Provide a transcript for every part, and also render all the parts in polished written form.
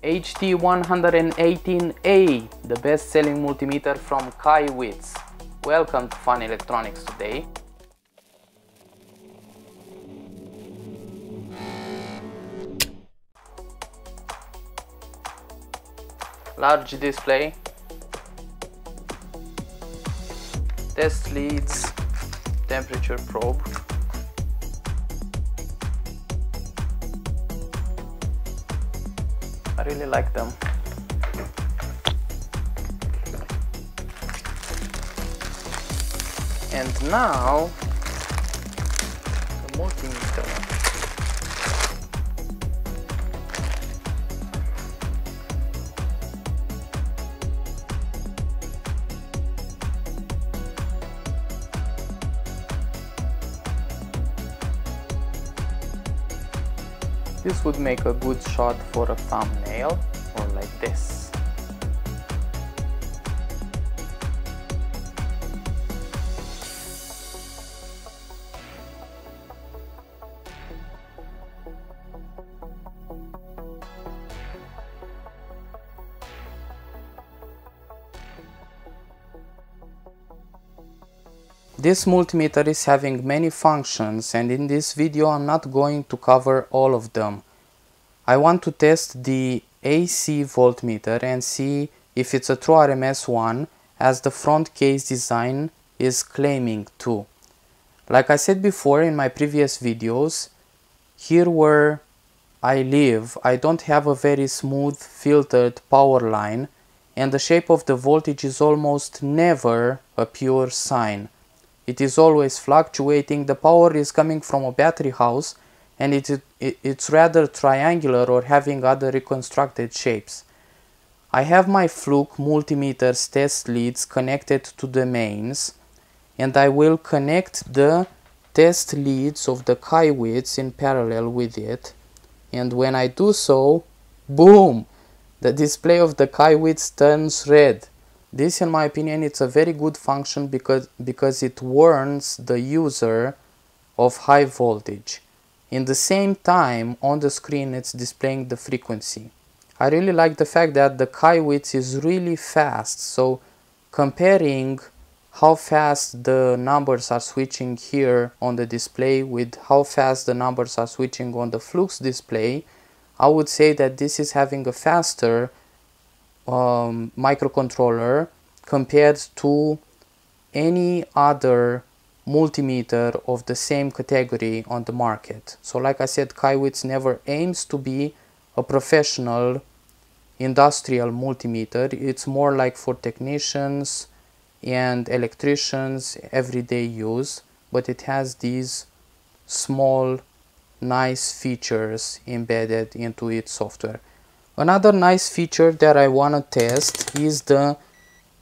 HT118A, the best-selling multimeter from Kaiweets. Welcome to FunElectronicsToday. Large display, test leads, temperature probe. I really like them. And now the multimeter. This would make a good shot for a thumbnail, or like this. This multimeter is having many functions, and in this video I'm not going to cover all of them. I want to test the AC voltmeter and see if it's a true RMS one, as the front case design is claiming to. Like I said before in my previous videos, here where I live I don't have a very smooth filtered power line, and the shape of the voltage is almost never a pure sine. It is always fluctuating. The power is coming from a battery house, and it's rather triangular or having other reconstructed shapes. I have my Fluke multimeter's test leads connected to the mains, and I will connect the test leads of the Kaiweets in parallel with it. And when I do so, boom! The display of the Kaiweets turns red. This, in my opinion, it's a very good function because it warns the user of high voltage. In the same time, on the screen it's displaying the frequency. I really like the fact that the Kaiweets is really fast, so comparing how fast the numbers are switching here on the display with how fast the numbers are switching on the Fluke's display, I would say that this is having a faster microcontroller compared to any other multimeter of the same category on the market. So like I said, Kaiweets never aims to be a professional industrial multimeter. It's more like for technicians and electricians, everyday use, but it has these small nice features embedded into its software. Another nice feature that I want to test is the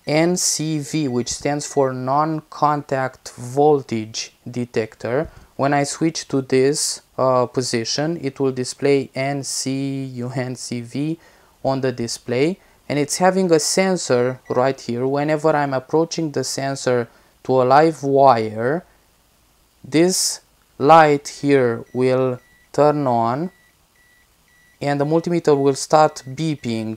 NCV, which stands for non-contact voltage detector. When I switch to this position, it will display NCV on the display, and it's having a sensor right here. Whenever I'm approaching the sensor to a live wire, this light here will turn on and the multimeter will start beeping.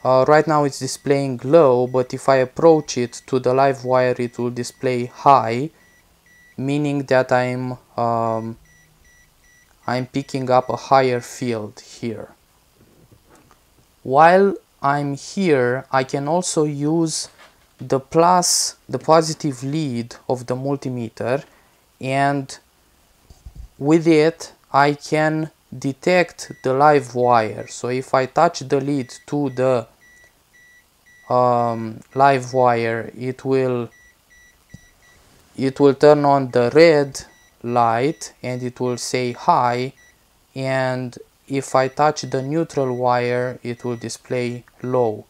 Right now it's displaying low, but if I approach it to the live wire it will display high, meaning that I'm picking up a higher field here. While I'm here, I can also use the positive lead of the multimeter, and with it I can detect the live wire. So if I touch the lead to the live wire, it will turn on the red light and it will say high, and if I touch the neutral wire it will display low.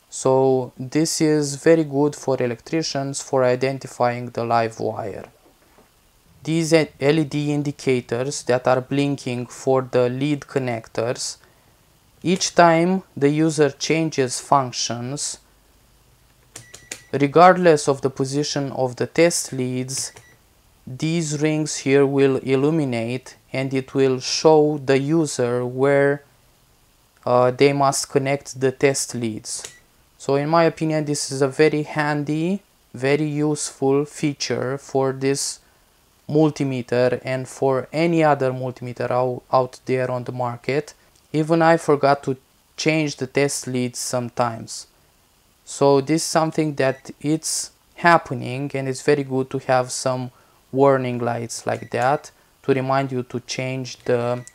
So this is very good for electricians for identifying the live wire. These LED indicators that are blinking for the lead connectors, each time the user changes functions, regardless of the position of the test leads, these rings here will illuminate and it will show the user where they must connect the test leads. So in my opinion, this is a very handy, very useful feature for this multimeter and for any other multimeter out there on the market. Even I forgot to change the test leads sometimes. So this is something that it's happening, and it's very good to have some warning lights like that to remind you to change the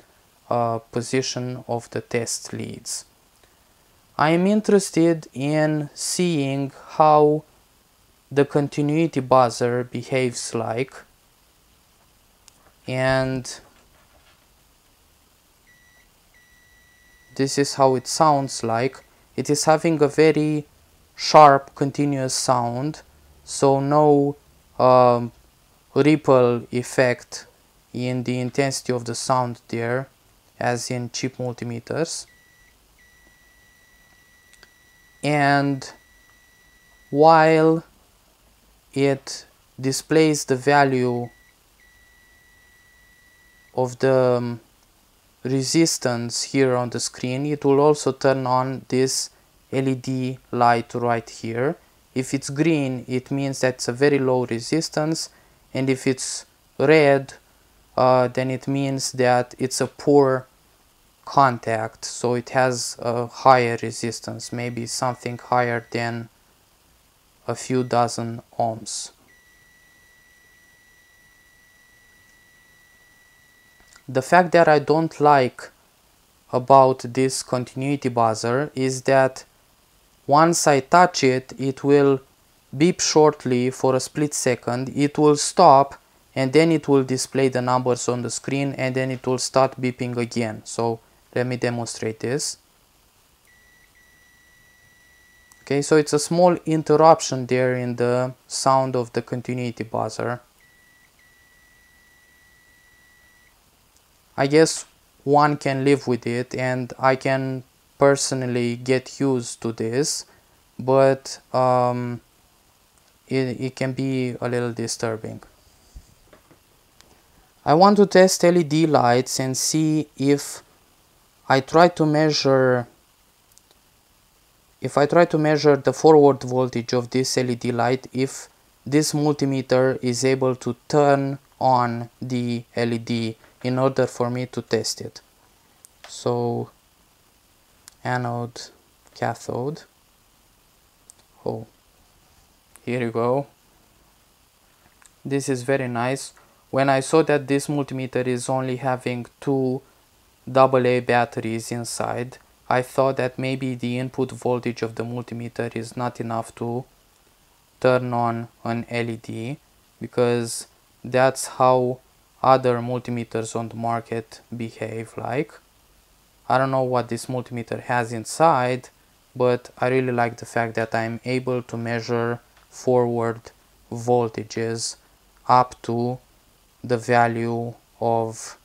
position of the test leads. I am interested in seeing how the continuity buzzer behaves like, and this is how it sounds like. It is having a very sharp continuous sound, so no ripple effect in the intensity of the sound there as in cheap multimeters. And while it displays the value of the resistance here on the screen, it will also turn on this LED light right here. If it's green, it means that's a very low resistance, and if it's red, then it means that it's a poor contact, so it has a higher resistance, maybe something higher than a few dozen ohms. The fact that I don't like about this continuity buzzer is that once I touch it, it will beep shortly for a split second, it will stop, and then it will display the numbers on the screen, and then it will start beeping again. So let me demonstrate this. Okay, so it's a small interruption there in the sound of the continuity buzzer. I guess one can live with it, and I can personally get used to this, but it can be a little disturbing. I want to test LED lights and see if I try to measure the forward voltage of this LED light, if this multimeter is able to turn on the LED in order for me to test it. So anode, cathode. Oh, here you go. This is very nice. When I saw that this multimeter is only having two AA batteries inside, I thought that maybe the input voltage of the multimeter is not enough to turn on an LED, because that's how other multimeters on the market behave like. I don't know what this multimeter has inside, but I really like the fact that I'm able to measure forward voltages up to the value of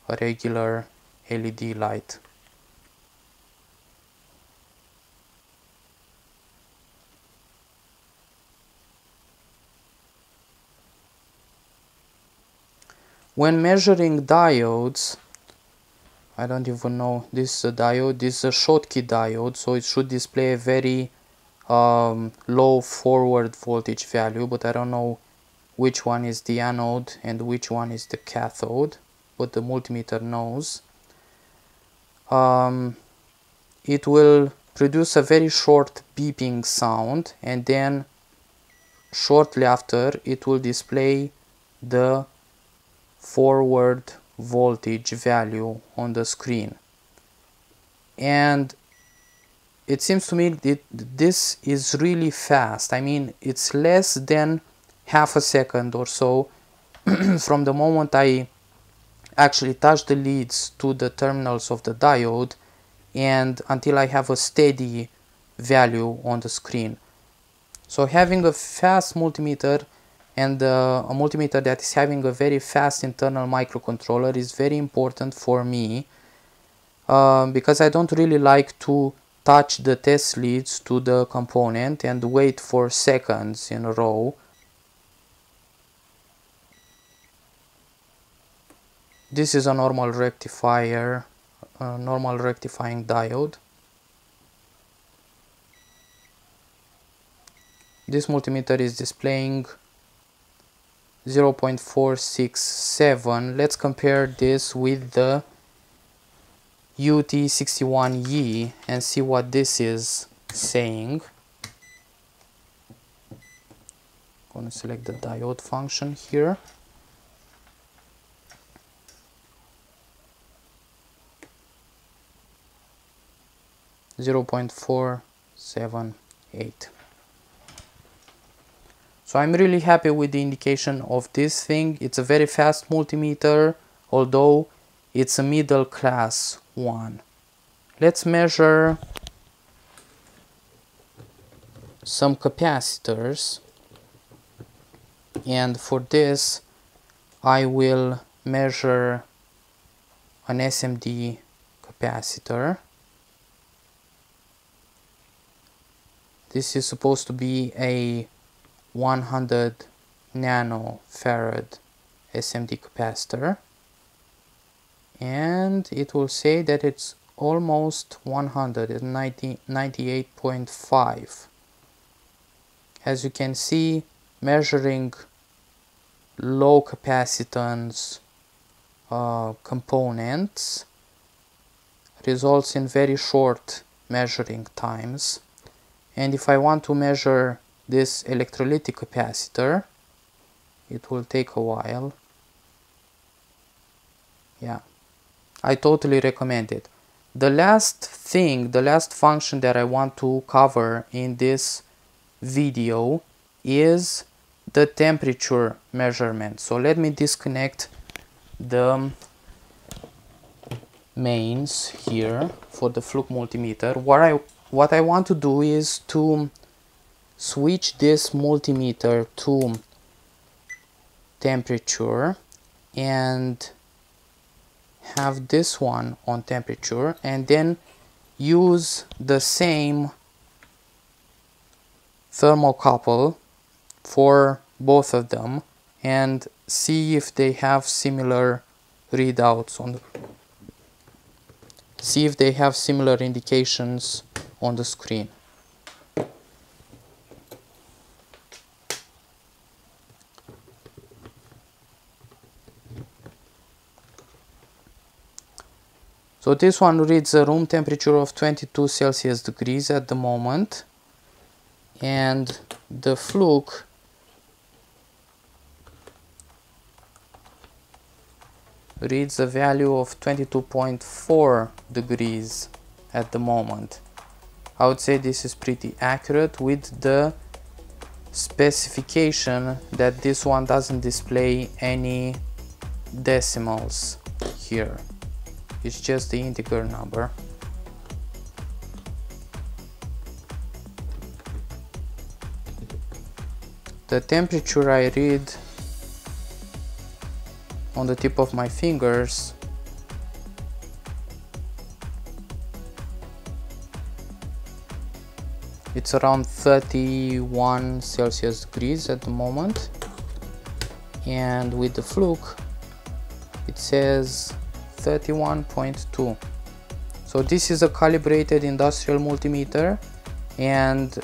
a regular LED light. When measuring diodes, I don't even know, this is a diode, this is a Schottky diode, so it should display a very low forward voltage value, but I don't know which one is the anode and which one is the cathode, but the multimeter knows. It will produce a very short beeping sound, and then shortly after it will display the forward voltage value on the screen. And it seems to me that this is really fast. I mean, it's less than half a second or so from the moment I actually touch the leads to the terminals of the diode and until I have a steady value on the screen. So having a fast multimeter and a multimeter that is having a very fast internal microcontroller is very important for me, because I don't really like to touch the test leads to the component and wait for seconds in a row. This is a normal rectifier normal rectifying diode. This multimeter is displaying 0.467. Let's compare this with the UT61E and see what this is saying. I'm going to select the diode function here. .478. So I'm really happy with the indication of this thing. It's a very fast multimeter, although it's a middle class one. Let's measure some capacitors, and for this I will measure an SMD capacitor. This is supposed to be a 100 nanofarad SMD capacitor, and it will say that it's almost 100, it's 98.5. As you can see, measuring low capacitance components results in very short measuring times. And if I want to measure this electrolytic capacitor, it will take a while. Yeah, I totally recommend it. The last function that I want to cover in this video is the temperature measurement. So let me disconnect the mains here for the Fluke multimeter. What I want to do is to switch this multimeter to temperature and have this one on temperature, and then use the same thermocouple for both of them and see if they have similar readouts on the, see if they have similar indications on the screen. So this one reads a room temperature of 22 Celsius degrees at the moment, and the Fluke reads a value of 22.4 degrees at the moment. I would say this is pretty accurate, with the specification that this one doesn't display any decimals here. It's just the integer number. The temperature I read on the tip of my fingers it's around 31 Celsius degrees at the moment, and with the Fluke it says 31.2. So this is a calibrated industrial multimeter, and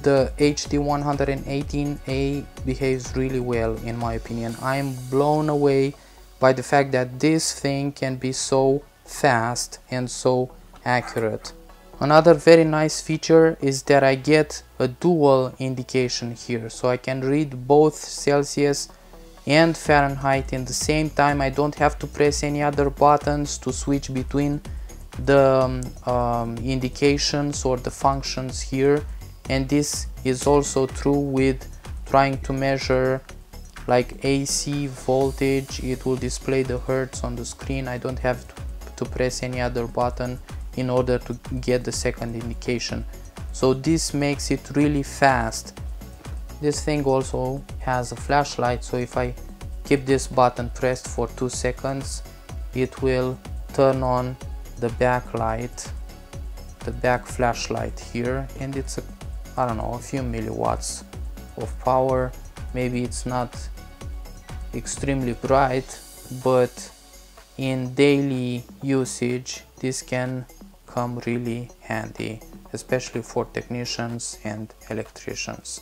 the HT118A behaves really well in my opinion. I'm blown away by the fact that this thing can be so fast and so accurate. Another very nice feature is that I get a dual indication here, so I can read both Celsius and Fahrenheit in the same time. I don't have to press any other buttons to switch between the indications or the functions here. And this is also true with trying to measure like AC voltage. It will display the hertz on the screen. I don't have to press any other button in order to get the second indication. So this makes it really fast. This thing also has a flashlight, so if I keep this button pressed for 2 seconds, it will turn on the backlight, the back flashlight here, and it's a, I don't know, a few milliwatts of power. Maybe it's not extremely bright, but in daily usage this can come really handy, especially for technicians and electricians.